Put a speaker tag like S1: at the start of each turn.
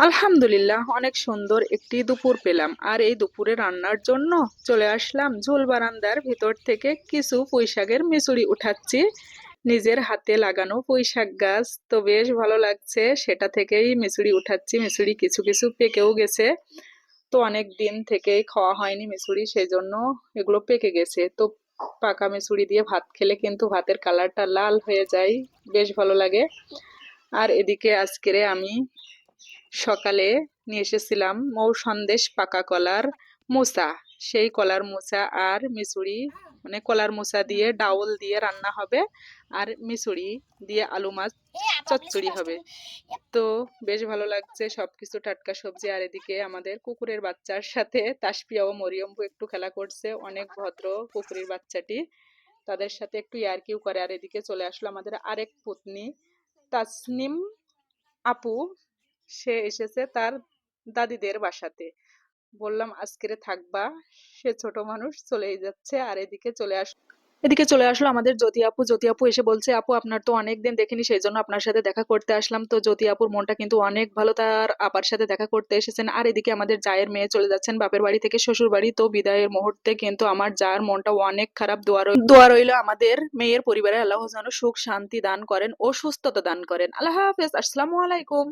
S1: আলহামদুলিল্লাহ, অনেক সুন্দর একটি দুপুর পেলাম। আর এই দুপুরে রান্নার জন্য চলে আসলাম ঝোল বারান্দার ভিতর থেকে কিছু পুঁইশাকের মিচুড়ি উঠাচ্ছি। নিজের হাতে লাগানো পুঁইশাক গাছ তো বেশ ভালো লাগছে, সেটা থেকেই মিচুড়ি উঠাচ্ছি। মিচুড়ি কিছু কিছু পেকেও গেছে, তো অনেক দিন থেকেই খাওয়া হয়নি মিচুড়ি, সেই জন্য এগুলো পেকে গেছে। তো পাকা মিচুড়ি দিয়ে ভাত খেলে কিন্তু ভাতের কালারটা লাল হয়ে যায়, বেশ ভালো লাগে। আর এদিকে আজকেরে আমি সকালে নিয়ে এসেছিলাম মৌ সন্দেশ পাকা কলার মোচা। সেই কলার মোচা আর মিচুড়ি, মানে কলার মোচা দিয়ে ডাউল দিয়ে রান্না হবে, আর মিচুড়ি দিয়ে আলু মাছ চচ্চড়ি হবে। তো বেশ ভালো লাগছে, সবকিছু টাটকা সবজি। আর এদিকে আমাদের কুকুরের বাচ্চার সাথে তাসপিয়া ও মরিয়ম্বু একটু খেলা করছে, অনেক ভদ্র কুকুরের বাচ্চাটি, তাদের সাথে একটু ইয়ার্কিও করে। আর এদিকে চলে আসলো আমাদের আরেক পত্নী তাসনিম আপু, সে এসেছে তার দাদিদের বাসাতে। বললাম আজকেরে থাকবা, সে ছোট মানুষ চলেই যাচ্ছে। আর এদিকে চলে আসলো আমাদের জ্যোতি আপু। জ্যোতি আপু এসে বলছে, আপু আপনার তো অনেক দিন দেখিনি, সেই জন্য আপনার সাথে দেখা করতে আসলাম। তো জ্যোতি আপুর মনটা কিন্তু অনেক ভালো, তার আপার সাথে দেখা করতে এসেছেন। আর এদিকে আমাদের জায়ের মেয়ে চলে যাচ্ছেন বাপের বাড়ি থেকে শ্বশুর বাড়ি। তো বিদায়ের মুহূর্তে কিন্তু আমার জায়ের মনটা অনেক খারাপ। দোয়া রইল আমাদের মেয়ের পরিবারে আল্লাহ যেন সুখ শান্তি দান করেন ও সুস্থতা দান করেন। আল্লাহ হাফেজ, আসসালামু আলাইকুম।